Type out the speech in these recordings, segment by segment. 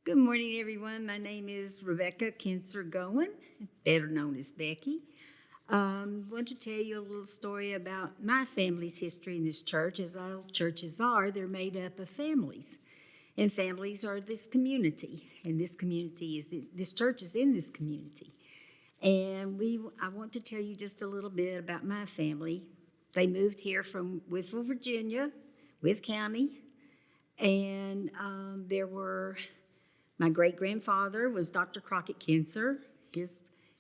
Good morning, everyone. My name is Rebecca Goin, better known as Becky. I want to tell you a little story about my family's history in this church. As all churches are, they're made up of families, and families are this community, and this church is in this community. And I want to tell you just a little bit about my family. They moved here from Whitfield, Virginia, Wythe County, and my great-grandfather was Dr. Crockett Kinser,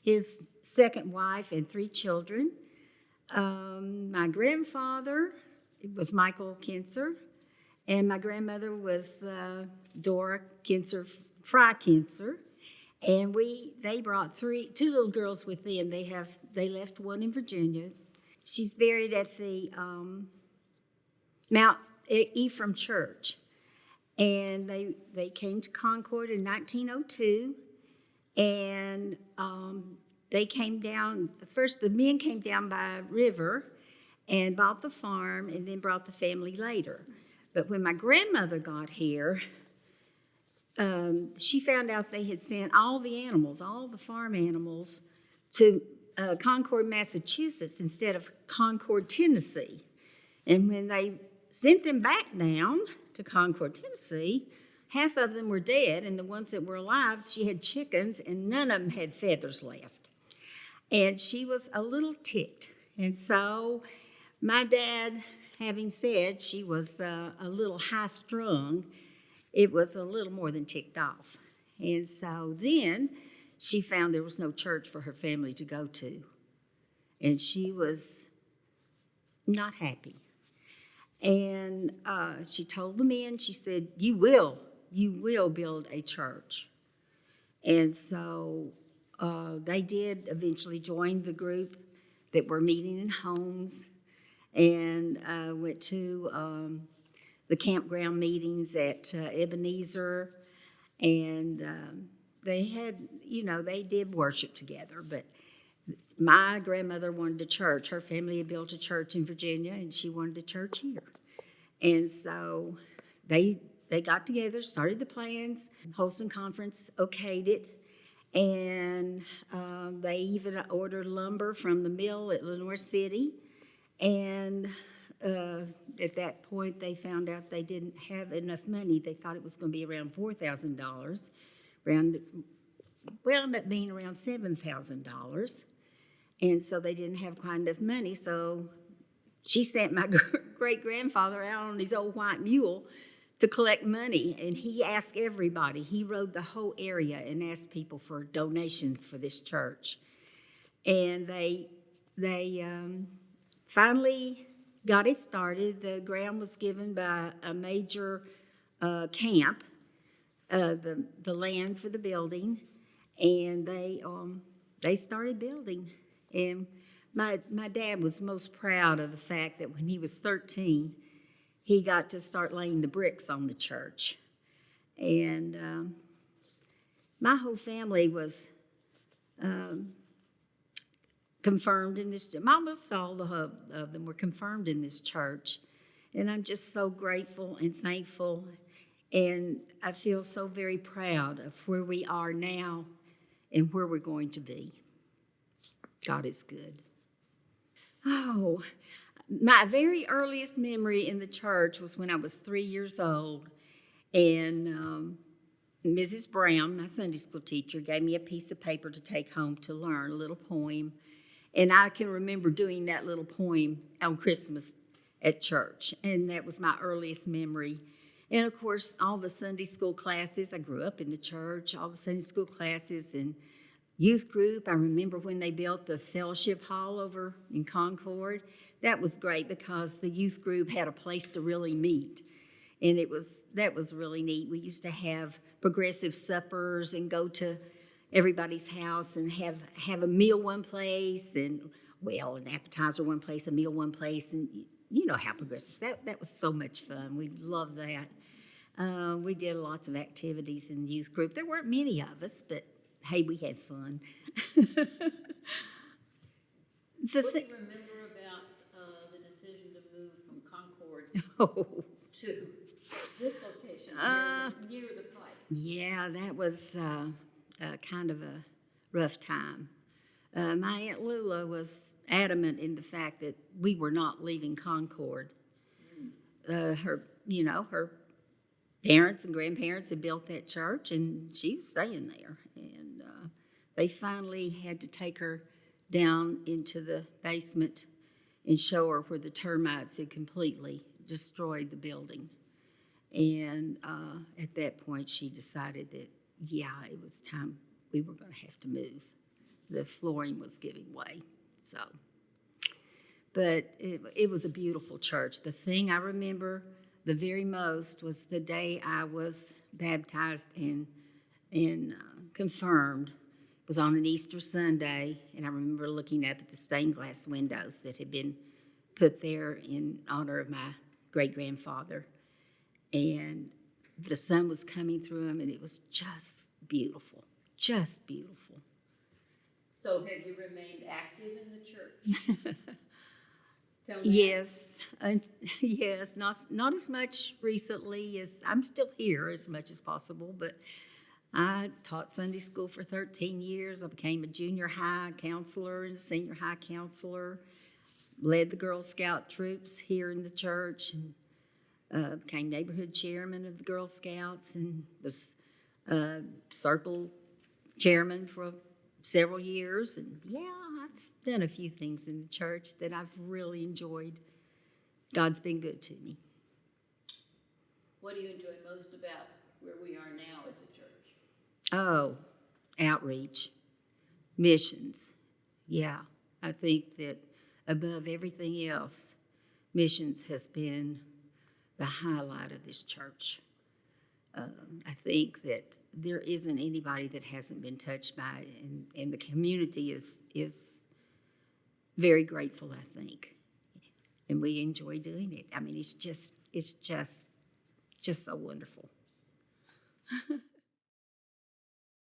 his second wife and 3 children. My grandfather was Michael Kinser, and my grandmother was Dora Kinser, Fry Kinser. And they brought 2 little girls with them. They left one in Virginia. She's buried at the Mount Ephraim Church. And they came to Concord in 1902, and they came down. First, the men came down by a river and bought the farm, and then brought the family later. But when my grandmother got here, she found out they had sent all the farm animals, to Concord, Massachusetts, instead of Concord, Tennessee. And when they sent them back down to Concord, Tennessee, half of them were dead, and the ones that were alive, she had chickens, and none of them had feathers left. And she was a little ticked. And so my dad, having said she was a little high-strung, it was a little more than ticked off. And so then she found there was no church for her family to go to. And she was not happy. And she told the men, she said, you will build a church. And so they did eventually join the group that were meeting in homes, and went to the campground meetings at Ebenezer. And they did worship together. But my grandmother wanted a church. Her family had built a church in Virginia, and she wanted a church here. And so they got together, started the plans. Holston Conference okayed it, and they even ordered lumber from the mill at Lenore City. And at that point, they found out they didn't have enough money. They thought it was going to be around $4,000. Wound up being around $7,000. And so they didn't have quite enough money. So she sent my great-grandfather out on his old white mule to collect money. And he asked everybody. He rode the whole area and asked people for donations for this church. And they finally got it started. The ground was given by a major camp, the land for the building. And they started building. And my dad was most proud of the fact that when he was 13, he got to start laying the bricks on the church. And my whole family was confirmed in this. Almost all of them were confirmed in this church. And I'm just so grateful and thankful. And I feel so very proud of where we are now and where we're going to be. God is good. Oh, my very earliest memory in the church was when I was 3 years old, and Mrs. Brown, my Sunday school teacher, gave me a piece of paper to take home to learn, a little poem, and I can remember doing that little poem on Christmas at church, and that was my earliest memory. And, of course, all the Sunday school classes, I grew up in the church, all the Sunday school classes and youth group. I remember when they built the fellowship hall over in Concord. That was great because the youth group had a place to really meet. And that was really neat. We used to have progressive suppers and go to everybody's house and have a meal one place, and, well, an appetizer one place, a meal one place, and you know how progressive. That was so much fun. We loved that. We did lots of activities in the youth group. There weren't many of us, but hey, we had fun. What do you remember about the decision to move from Concord to this location, near the pipe? Yeah, that was kind of a rough time. My Aunt Lula was adamant in the fact that we were not leaving Concord. Her parents and grandparents had built that church, and she was staying there. And they finally had to take her down into the basement and show her where the termites had completely destroyed the building. And at that point, she decided that, yeah, it was time we were going to have to move. The flooring was giving way, so. But it was a beautiful church. The thing I remember the very most was the day I was baptized and confirmed. It was on an Easter Sunday, and I remember looking up at the stained glass windows that had been put there in honor of my great-grandfather. And the sun was coming through them, and it was just beautiful, just beautiful. So have you remained active in the church? Till now? Yes, yes, not as much recently as I'm still here as much as possible, but I taught Sunday school for 13 years. I became a junior high counselor and senior high counselor, led the Girl Scout troops here in the church, and became neighborhood chairman of the Girl Scouts, and was circle chairman for several years. And yeah, I've done a few things in the church that I've really enjoyed. God's been good to me. What do you enjoy most about where we are now as a church? Oh, outreach, missions. Yeah, I think that above everything else, missions has been the highlight of this church. I think that there isn't anybody that hasn't been touched by it, and the community is very grateful, I think, and we enjoy doing it. I mean, it's just so wonderful.